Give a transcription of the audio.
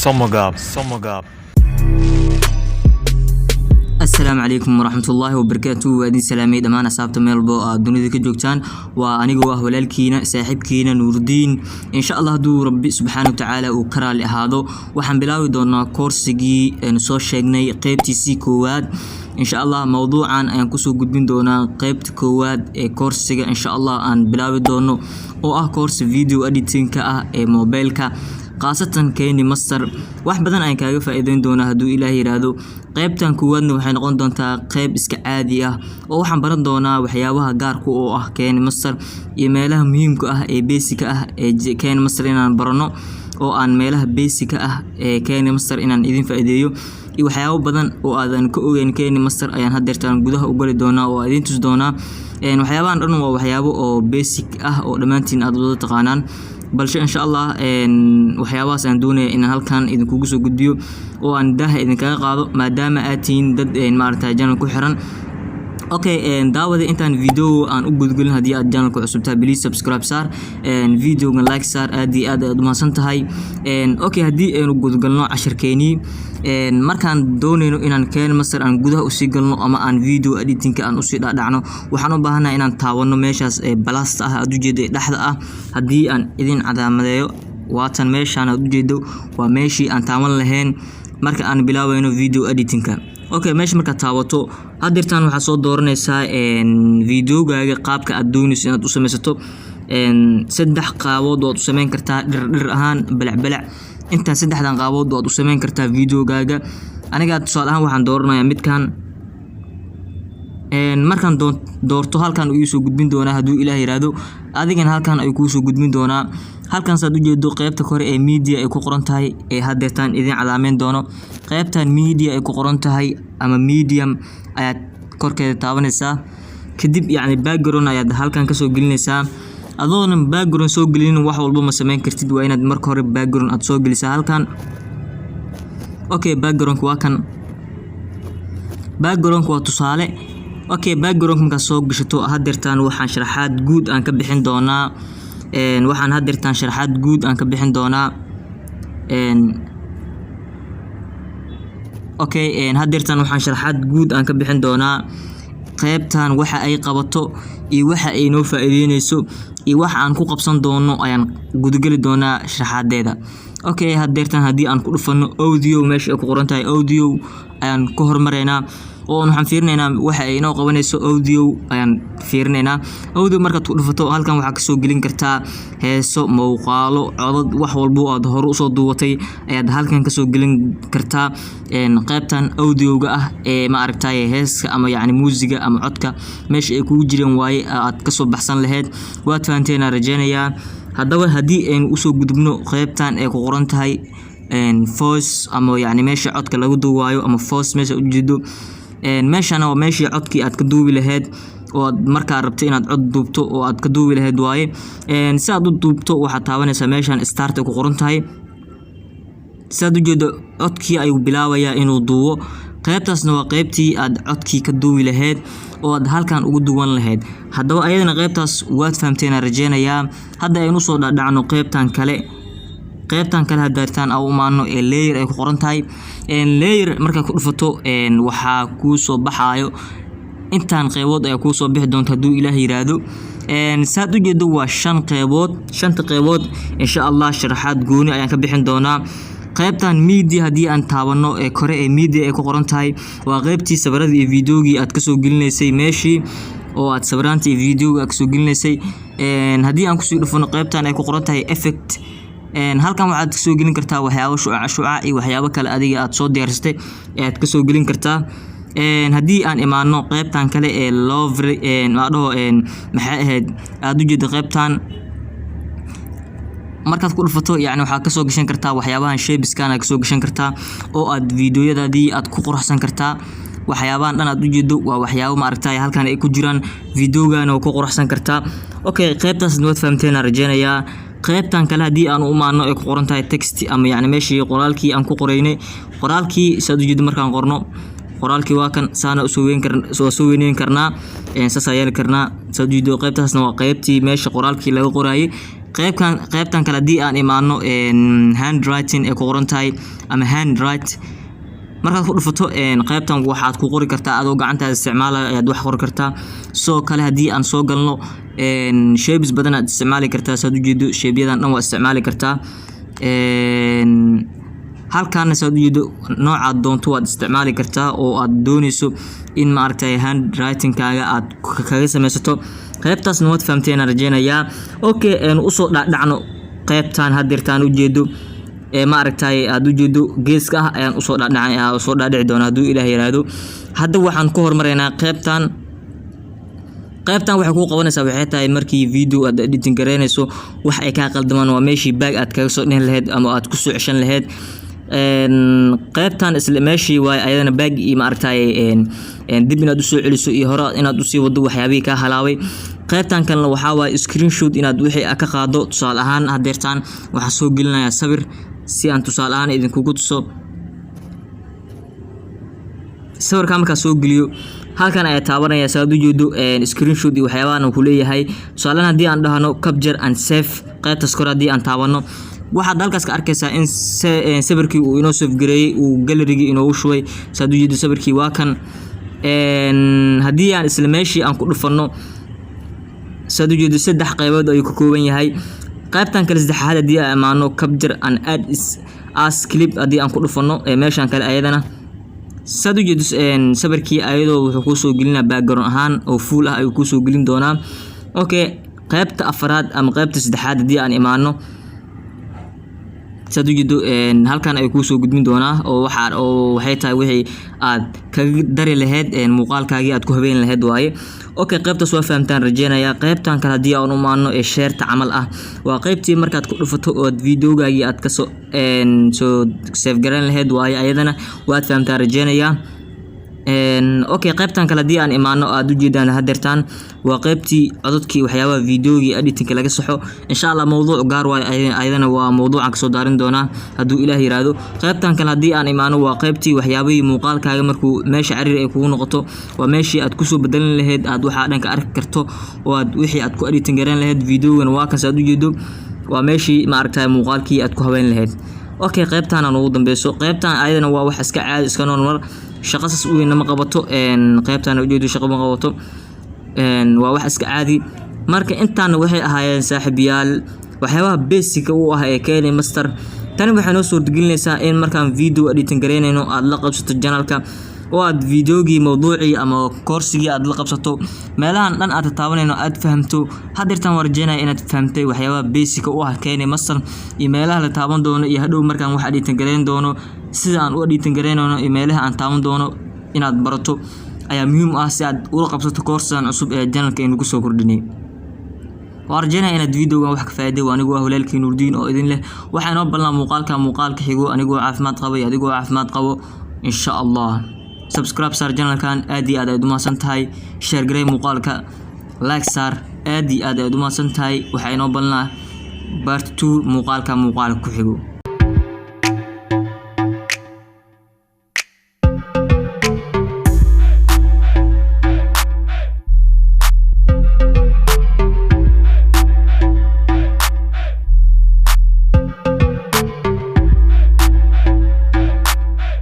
Somogab. السلام عليكم ورحمة الله وبركاته وادي سلامي دمان أصحابته ميلبو دنيا ذيك جوجتان وأنا جواه ولالكينا ساحبكينا نور الدين إن شاء الله دو ربي سبحانه وتعالى وكرال هذا وحن بلاوي دونا كورسجي نصور شجني قيبتي سي كواد إن شاء الله موضوعا أن كسو قدمين دونا قيبت كواد كورسجي إن شاء الله أن بلاوي دونو أو كورس فيديو أديتين موبايلك خاصة كيني مصر wax badan ay kaaga faa'iideyn doona haduu Ilaahay yiraahdo qaybtan kuwadna waxay noqon doontaa qayb iska caadi ah oo waxaan baran doonaa waxyaabaha gaarka oo ah Kenya Masar iyo meelaha muhiimka ah ee basic ah ee Kenya Masar inaan barano oo aan meelaha basic ah ee Kenya Masar inaan idin faa'iideeyo iyo waxyaabo badan oo aadan ka ogeyn Kenya Masar ayaan hadeertaan gudaha u gali doonaa oo idin tus doonaa waxyaabahan dhan waa waxyaabo oo basic ah oo dhamaantiin aad wada taqaanaan balse insha Allah waxyaabahaas aan doonay in halkan idin kugu soo gudbiyo oo aan daaha idin kaga qaado maadaama aatiin dad maaragtay channel ku xiran okay daawada intaan video aan u gudgulin hadii aad channel ku cusubtahay please subscribe saar video-ga like saar aad iyo aad u mahadsan tahay okay hadii aynu gudgalno casharkeeni markaan doonayno inaan Kenya Masar aan gudaha u sii galno ama aan video editing aan u sii dhacno waxaan u baahanahay inaan taawano meeshaas blast ah aad u jeedo dhaxda ah hadii aan idin cadaamadeeyo waatan meeshaan aad u jeedo waa meeshii aan taawan lahayn marka aan bilaawayno video editing okay meesha marka taawato hadirtaan waxa soo dooranaysaa video-gaaga qaabka aad doonayso inaad u samaysato saddex qaabood oo aad u sameyn kartaa dhir ahaan balac inta saddexdan qaabood oo aad u sameyn kartaa video-gaaga aniga tusaale ahaan waxaan dooranayaa midkan markaan doorto halkan uu soo gudbin doonaa haduu Ilaahay yiraahdo adigana halkan ay ku soo gudbin doonaa halkan saad u jeedo qaybta kore ee media ay ku qoran tahay ee hadeertaan idin calaameyn doono qaybtan media ay ku qoran tahay ama medium ayaad korkeeda taabanaysaa kadib yaani background ayaad halkan ka soo gelinaysaa adoona background soo gelin wax walba ma sameyn kartid waa inaad marka hore background aad soo gelisaa halkan okay background waa kan background waa tusaale okay background marka soo gashato hadeertaan waxaan sharaxaad guud aan ka bixin doonaa waxaan hadeertaan sharaxaad guud aan ka bixin doonaa okay hadeertaan waxaan sharaxaad guud aan ka bixin doonaa qaybtan waxa ay qabato iyo waxa ay noo faa'iideynayso iyo waxa aan ku qabsan doono ayaan gudgali doonaa sharaxaadeeda okay hadeertaan hadii aan ku dhufano audio meesha ay ku qoran tahay audio ayaan ku hormareynaa oo waxaan fiirinaynaa waxa ay noo qabanayso audio ayaan fiirinaynaa audio markaad ku dhufato halkan waxa ka soo gelin kartaa heeso muuqaalo codad wax walba oo aad hore u soo duubatay ayaad halkan ka soo gelin kartaa qaybtan audio-ga ah ee ma aragtay heeska ama yaani muusiga ama codka meesha ay kugu jireen waaye aad ka soo baxsan lahayd waad fahanteen rajeenayaa haddaba hadii aynu u soo gudubno qaybtan ay ku qoran tahay voice ama yaani meesha codka lagu duubayo ama voice meesha u jeedo meeshana waa meeshii codkii aad ka duubi lahayd oo marka rabto inaad cod duubto oo aad ka duubi lahayd waaye si aad u duubto waxa taabanaysa meeshan start ku qoran tahay saad u jeedo codkii ay bilaabayaa inuu duubo qaybtaasna waa qaybtii aad codkii ka duubi lahayd oo aad halkan ugu duwan lahayd haddaba ayadana qaybtaas waad fahamteen rajeenayaa hadda aynu soo dhacno qaybtan kale hadeertaan au maano ee layer ay ku qoran tahay layer marka ku dhufato waxa ku soo baxaayo intaan qaybood ay ku soo bixi doonto haduu Ilaahay yiraahdo saad u jeedo waa shanta qaybood insha Allah sharaxaad gooni ayaan ka bixin doonaa qaybtan media hadii aan taabano ee kore ee media ay ku qoran tahay waa qaybtii sawirada iyo video-gii aad ka soo gelinaysay meeshii oo aad sawiraanta iyo video-ga ka soo gelinaysay hadii aan ku soo dhufano qaybtan ay ku qoran tahay effect halkan waxaad ka soo gelin kartaa waxyaabo shucaac iyo waxyaabo kale adiga aad soo diyaarsatay aad ka soo gelin kartaa hadii aan imaano qaybtan kale ee love maxay ahayd aad u jeedo qaybtan markaad ku dhufato yaani waxa ka soo gashan kartaa waxyaabahan shapeskan aad ka soo gashan kartaa oo aad video-yadaadii aad ku qurxsan kartaa waxyaabahan dhan aad u jeedo waa waxyaabo ma aragtay halkan ay ku jiraan video-gaana oo ku qurxsan kartaa okay qaybtaas waad fahamteen rajeenayaa qaybtan kale hadii aan u maano ay ku qoran tahay text ama yaani meeshii qoraalkii aan ku qoraynay qoraalkii saad u jeedo markaan qorno qoraalkii waa kan saana soo weyneyn karnaa saas ayaan karnaa saad u jeedo qaybtaasna waa qaybtii meesha qoraalkii laga qorayay qaybtan kale hadii aan imaano handwriting ee ku qoran tahay ama handwrite markaad ku dhufato qaybtan waxaad ku qori kartaa adoo gacantaada isticmaalayo ayaad wax qori kartaa soo kale hadii aan soo galno shapes badan aad isticmaali kartaa saad u jeedo shapeyadan dhan waa isticmaali kartaa halkaan saad u jeedo nooca doonto waad isticmaali kartaa oo aad doonayso in ma aragtay handwriting kaaga aad kaga sameysato qaybtaasna waad fahamteen rajeenayaa okay u soo dhacno qaybtan hadirtaan u jeedo ma aragtay aad u jeedo geeska ah ayaan u soo dhaadhici doona haduu Ilaahay yiraahdo hadda waxaan ku hormareynaa qaybtan waxay ku qabanaysaa waxay tahay markii video aad editing gareynayso wax ay ka qaldamaan waa meeshii baag aad kaga soo dhigin lahayd ama aad ku soo ceshan lahayd qaybtan isla meeshii way ayadana baag iyo ma aragtay dib inaad u soo celiso iyo hore inaad u sii wado waxyaabihi ka halaaway qaybtan kalena waxa waa screenshot inaad wixii ka qaado tusaale ahaan hadeertaan waxa soo gelinaya sawir si aan tusaale ahaan idinkugu tuso sawirka marka soo geliyo halkan ay taabanaya saad u jeedo screenshot iyo waxyaabahan ku leeyahay tusaale hadii aan dhahno capture and save qaybta skor hadii aan taabano waxaad halkaas ka arkaysaa in sawirkii uu inoo save gareeyay uu gallery-ga inoo shubay saad u jeedo sawirkii waa kan hadii aan isla meeshii aan ku dhufano saad u jeedo saddex qaybood ay ka kooban yahay qaybtan kale saddexaad hadii aan amaano capture and add as clip hadii aan ku dhufano meeshan kale ayadana saad u jeedo sawirkii ayadoo wuxuu ku soo gelinaa background ahaan oo full ah ayuu ku soo gelin doonaa okay qaybta afraad ama qaybta saddexaad hadii aan imaano saad u jeedo halkan ay ku soo gudbin doonaa oo waxay tahay wixii aad kaga dari lahayd muuqaalkaagii aad ku habeyn lahayd waaye okay qaybtaas waa fahamtaan rajeenayaa qaybtan kale hadii aan u maano share camal ah waa qaybtii markaad ku dhufato oo videogaagii aad ka soo save garan lahayd waaye ayadana waad fahamtaan rajeenayaa okay qaybtan kale hadii aan imaano aad u jeedaan hadeertaan waa qaybtii codadkii waxyaabaha videogi editing laga saxo insha Allah mowduuc gaar way ayadana waa mowduucan ka soo daarin doona haduu Ilaahay yiraahdo qaybtan kale hadii aan imaano waa qaybtii waxyaabihii muuqaalkaaga markuu meesha cariir ay kugu noqoto waa meeshii aad ku soo bedelan lahayd aad waxa dhanka arki karto oo aad wixii aad ku editing garan lahayd videogan waa kan saad u jeedo waa meeshii ma aragtay muuqaalkii aad ku habeyn lahayd okay qaybtan aan ugu dambeeyo qaybtan ayadana waa wax iska caadi iska normal shaqaas u weyn ma qabato qaybtan u jeedo shaqo ma qabato waa wax iska caadi marka intaan waxay ahaayeen saaxiibayaal waxyaabaha basic u ah ee keenay master tani waxay noo soo dhiginaysaa in markaan video editing gareynayno aad la qabsato channelka oo aad videogi mowduuci ama course-gii aad la qabsato meelahan dhan aad taabanayno aad fahamto hadirtan warjeenay inaad fahamtay waxyaabaha basic u ah keenay master iyo meelaha la taaban doono iyo hadhow markaan wax editing gareyn doono sida aan u editing gareynayno iyo meelaha aan taaban doono inaad barato ayaa muhiim ah si aad ula qabsato course-an cusub ee channelka inuu ku soo kordhinay warjeenay inaad videogan wax ka faa'iiday anigoo Hulaalkii Nuurdiin oo idin leh waxaan oo ballan muuqaalka xigo anigoo caafimaad qabo iyo adigoo caafimaad qabo insha Allah subscribe sar channelkan aad iyo aad ay dumasan tahay share garay muuqaalka like sar aad iyo aad ay dumasan tahay waxaan oo ballan part 2 muuqaalka ku xigo